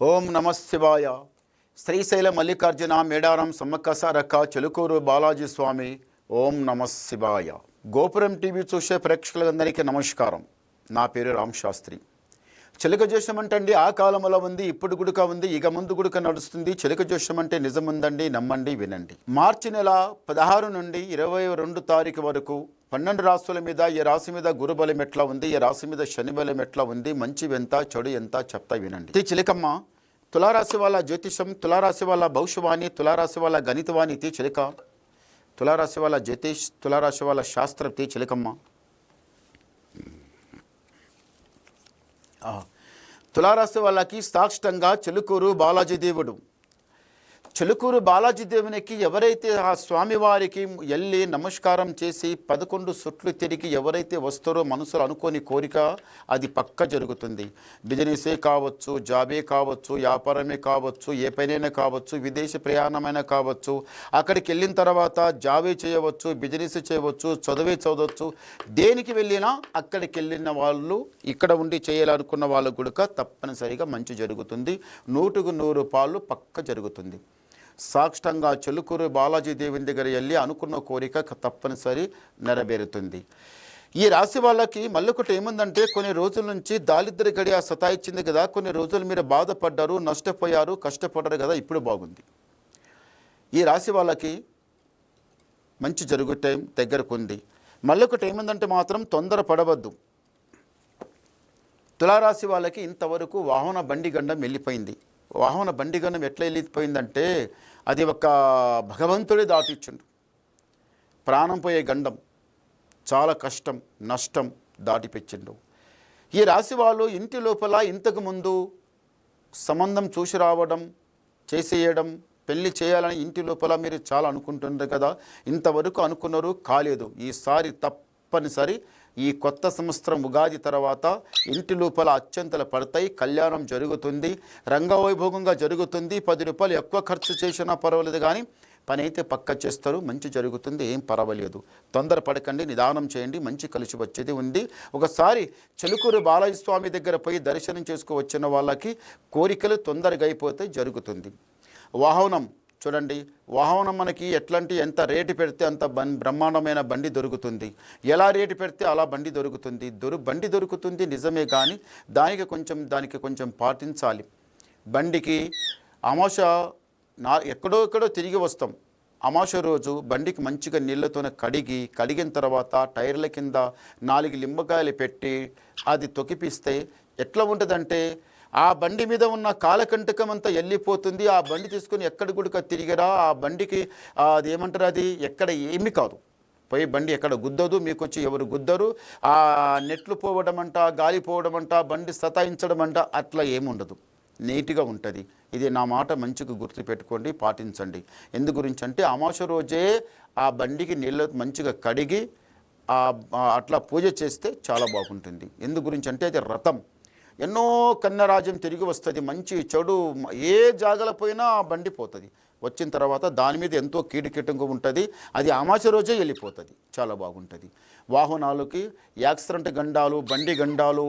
ఓం నమ శివాయ. శ్రీశైల మల్లికార్జున మేడారం సమ్మక్కసారక్క చెలుకూరు బాలాజీ స్వామి. ఓం నమ శివాయ. గోపురం టీవీ చూసే ప్రేక్షకులందరికీ నమస్కారం. నా పేరు రామ్ శాస్త్రి. చిలక జోషం అంటే ఆ కాలంలో ఉంది, ఇప్పుడు గుడుక ఉంది, ఇక ముందు గుడుక నడుస్తుంది. చిలక జోషం అంటే నిజముందండి, నమ్మండి, వినండి. మార్చి నెల 16 నుండి 22 తారీఖు వరకు 12 రాశుల మీద ఈ రాశి మీద గురుబలం ఎట్లా ఉంది, ఈ రాశి మీద శని బలం ఎట్లా ఉంది, మంచి ఎంత చెడు ఎంత చెప్తా వినండి. చిలకమ్మ తులారాశి వాళ్ళ జ్యోతిషం, తులారాశి వాళ్ళ భవిష్యవాణి, తులారాశి వాళ్ళ గణితవాణి చిలక, తులారాశి వాళ్ళ జ్యోతిష్, తులారాశి వాళ్ళ శాస్త్రం చిలకమ్మ. తులారాశి వాళ్ళకి సాక్షితంగా చెలుకూరు బాలాజీ దేవుడు. చెలుకూరు బాలాజీ దేవునికి ఎవరైతే ఆ స్వామివారికి వెళ్ళి నమస్కారం చేసి 11 సుట్లు తిరిగి ఎవరైతే వస్తారో మనసులో అనుకోని కోరిక అది పక్క జరుగుతుంది. బిజినెసే కావచ్చు, జాబే కావచ్చు, వ్యాపారమే కావచ్చు, ఏ పనైనా కావచ్చు, విదేశీ ప్రయాణమైనా కావచ్చు, అక్కడికి వెళ్ళిన తర్వాత జాబే చేయవచ్చు, బిజినెస్ చేయవచ్చు, చదవచ్చు. దేనికి వెళ్ళినా అక్కడికి వెళ్ళిన వాళ్ళు ఇక్కడ ఉండి చేయాలనుకున్న వాళ్ళు కూడా తప్పనిసరిగా మంచి జరుగుతుంది. 100కు 100 పాలు పక్క జరుగుతుంది. సాక్షాత్తంగా చెలుకూరు బాలాజీ దేవుని దగ్గర వెళ్ళి అనుకున్న కోరిక తప్పనిసరి నెరవేరుతుంది. ఈ రాశి వాళ్ళకి మళ్ళొకటి ఏముందంటే, కొన్ని రోజుల నుంచి దారిద్ర్య గడియ సతాయిచ్చింది కదా, కొన్ని రోజులు మీరు బాధపడ్డారు, నష్టపోయారు, కష్టపడ్డారు కదా, ఇప్పుడు బాగుంది. ఈ రాశి వాళ్ళకి మంచి జరుగు టైం దగ్గరకు ఉంది. మళ్ళొకటి ఏముందంటే మాత్రం తొందర పడవద్దు. తులారాశి వాళ్ళకి ఇంతవరకు వాహన బండి గండం వెళ్ళిపోయింది. వాహన బండి గండం ఎట్లా వెళ్ళిపోయిందంటే, అది ఒక భగవంతుడే దాటిచ్చిండు. ప్రాణం పోయే గండం, చాలా కష్టం, నష్టం దాటిపెచ్చిండు. ఈ రాశి వాళ్ళు ఇంటి లోపల ఇంతకుముందు సంబంధం చూసి రావడం, చేసేయడం, పెళ్లి చేయాలని ఇంటి లోపల మీరు చాలా అనుకుంటున్నారు కదా, ఇంతవరకు అనుకున్నారు, కాలేదు. ఈసారి తప్పనిసరి ఈ కొత్త సంవత్సరం ఉగాది తర్వాత ఇంటి లోపల అత్యంతలు పడతాయి, కళ్యాణం జరుగుతుంది, రంగవైభోగంగా జరుగుతుంది. 10 రూపాయలు ఎక్కువ ఖర్చు చేసినా పర్వాలేదు, కానీ పని అయితే పక్క చేస్తారు, మంచి జరుగుతుంది, ఏం పర్వాలేదు. తొందర పడకండి, నిదానం చేయండి, మంచి కలిసి వచ్చేది ఉంది. ఒకసారి చెలుకూరు బాలాజీ స్వామి దగ్గర పోయి దర్శనం చేసుకువచ్చిన వాళ్ళకి కోరికలు తొందరగా అయిపోతే జరుగుతుంది. వాహనం చూడండి, వాహనం మనకి ఎట్లాంటి ఎంత రేటు పెడితే అంత బ్రహ్మాండమైన బండి దొరుకుతుంది, ఎలా రేటు పెడితే అలా బండి దొరుకుతుంది. బండి దొరుకుతుంది నిజమే, కానీ దానికి కొంచెం పాటించాలి. బండికి అమావాస ఎక్కడో తిరిగి వస్తాం. అమావాస రోజు బండికి మంచిగా నీళ్ళతోనే కడిగిన తర్వాత టైర్ల కింద 4 లింబకాయలు పెట్టి అది తొక్కిపిస్తే ఎట్లా ఉంటుందంటే, ఆ బండి మీద ఉన్న కాలకంటకం అంతా వెళ్ళిపోతుంది. ఆ బండి తీసుకుని ఎక్కడ గుడిక తిరిగిరా, ఆ బండికి అది ఏమంటారు, అది ఎక్కడ ఏమి కాదు, పోయి బండి ఎక్కడ గుద్దదు, మీకు వచ్చి ఎవరు గుద్దరు. ఆ నెట్లు పోవడం అంట, గాలి పోవడం అంట, బండి సతాయించడం అంట, అట్లా ఏముండదు, నీట్గా ఉంటుంది. ఇది నా మాట మంచిగా గుర్తుపెట్టుకోండి, పాటించండి. ఎందు గురించి అంటే, అమావాస రోజే ఆ బండికి నీళ్ళు మంచిగా కడిగి అట్లా పూజ చేస్తే చాలా బాగుంటుంది. ఎందు గురించి అంటే, అది రథం. ఎన్నో కన్యరాజ్యం తిరిగి వస్తుంది, మంచి చెడు ఏ జాగల పోయినా ఆ బండి పోతుంది. వచ్చిన తర్వాత దాని మీద ఎంతో కీడుకీటంగా ఉంటుంది, అది అమావాస్య రోజే వెళ్ళిపోతుంది, చాలా బాగుంటుంది. వాహనాలకి యాక్సిడెంట్ గండాలు, బండి గండాలు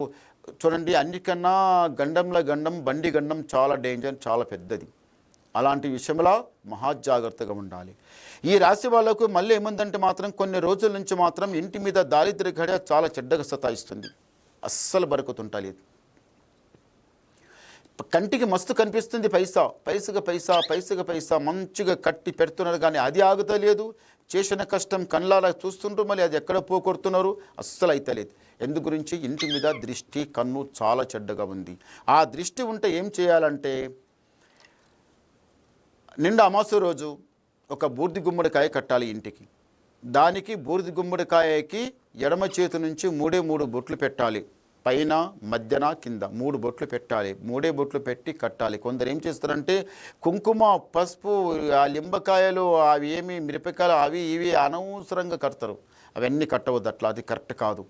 చూడండి, అన్నికన్నా గండం బండి గండం చాలా డేంజర్, చాలా పెద్దది. అలాంటి విషయంలో మహాజాగ్రత్తగా ఉండాలి. ఈ రాశి వాళ్ళకు మళ్ళీ ఏముందంటే మాత్రం, కొన్ని రోజుల నుంచి మాత్రం ఇంటి మీద దారిద్ర్య గడియ చాలా చెడ్డగా సతాయిస్తుంది, అస్సలు బరుకుతుంటాలి. కంటికి మస్తు కనిపిస్తుంది పైసగా పైసా మంచిగా కట్టి పెడుతున్నారు, కానీ అది ఆగుతలేదు. చేసిన కష్టం కళ్ళారా చూస్తుంటూ మళ్ళీ అది ఎక్కడ పోగొడుతున్నారు, అస్సలు అయితలేదు. ఎందు గురించి, ఇంటి మీద దృష్టి, కన్ను చాలా చెడ్డగా ఉంది. ఆ దృష్టి ఉంటే ఏం చేయాలంటే, నిండా అమావాస్య రోజు ఒక బూర్ది గుమ్మడికాయ కట్టాలి ఇంటికి. దానికి బూర్ది గుమ్మడికాయకి ఎడమ చేతి నుంచి 3 బొట్లు పెట్టాలి, పైన మధ్యన కింద 3 బొట్లు పెట్టాలి. 3 బొట్లు పెట్టి కట్టాలి. కొందరు ఏం చేస్తారంటే, కుంకుమ, పసుపు, ఆ లింబకాయలు, అవి ఏమి మిరపకాయలు, అవి ఇవి అనవసరంగా కడతారు. అవన్నీ కట్టవద్దు, అట్లా అది కరెక్ట్ కాదు.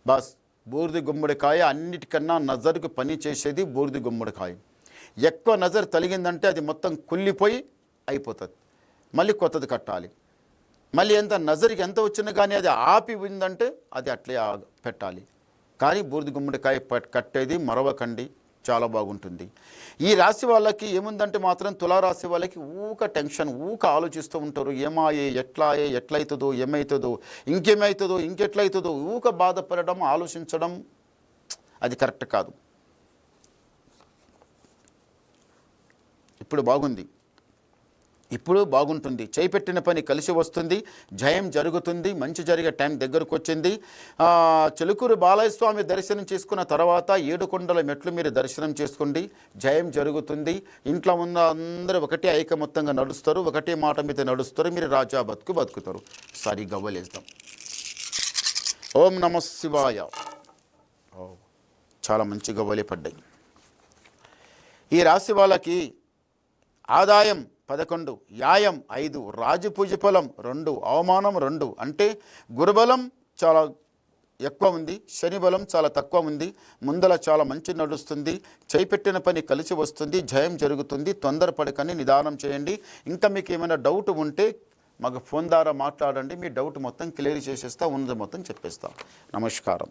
బస్ బూర్ది గుమ్మడికాయ అన్నిటికన్నా నజరుకు పని చేసేది బూర్ది గుమ్మడికాయ. ఎక్కువ నజరు తలిగిందంటే అది మొత్తం కుళ్ళిపోయి అయిపోతుంది, మళ్ళీ కొత్తది కట్టాలి. మళ్ళీ ఎంత నజరికి ఎంత వచ్చినా కానీ అది ఆపి ఉందంటే అది అట్లే పెట్టాలి. కానీ బూర్ది గుమ్మడికాయ కట్టేది మరవకండి, చాలా బాగుంటుంది. ఈ రాశి వాళ్ళకి ఏముందంటే మాత్రం తులారాశి వాళ్ళకి టెన్షన్ ఆలోచిస్తూ ఉంటారు. ఏమాయే, ఎట్లయితుందో, ఏమవుతుందో, ఇంకెట్లయితుందో బాధపడడం, ఆలోచించడం అది కరెక్ట్ కాదు. ఇప్పుడు బాగుంటుంది. చేపెట్టిన పని కలిసి వస్తుంది, జయం జరుగుతుంది, మంచి జరిగే టైం దగ్గరకు వచ్చింది. చిలుకూరు బాలయ్య స్వామి దర్శనం చేసుకున్న తర్వాత 7 కొండల మెట్లు మీరు దర్శనం చేసుకోండి, జయం జరుగుతుంది. ఇంట్లో ఉన్న అందరూ ఒకటే ఐకమత్యంగా నడుస్తారు, ఒకటే మాట మీద నడుస్తారు, మీరు రాజా బతుకుతారు. సారీ గవ్వలేస్తాం. ఓం నమః శివాయ. చాలా మంచి గవ్వలే పడ్డాయి. ఈ రాశి వాళ్ళకి ఆదాయం 11, యాయం 5, రాజపూజ ఫలం 2, అవమానం 2. అంటే గురుబలం చాలా ఎక్కువ ఉంది, శని బలం చాలా తక్కువ ఉంది. ముందల చాలా మంచి నడుస్తుంది, చేపెట్టిన పని కలిసి వస్తుంది, జయం జరుగుతుంది. తొందరపడకని నిదానం చేయండి. ఇంకా మీకు ఏమైనా డౌట్ ఉంటే మాకు ఫోన్ ద్వారా మాట్లాడండి, మీ డౌట్ మొత్తం క్లియర్ చేసేస్తా, ఉన్నది మొత్తం చెప్పేస్తా. నమస్కారం.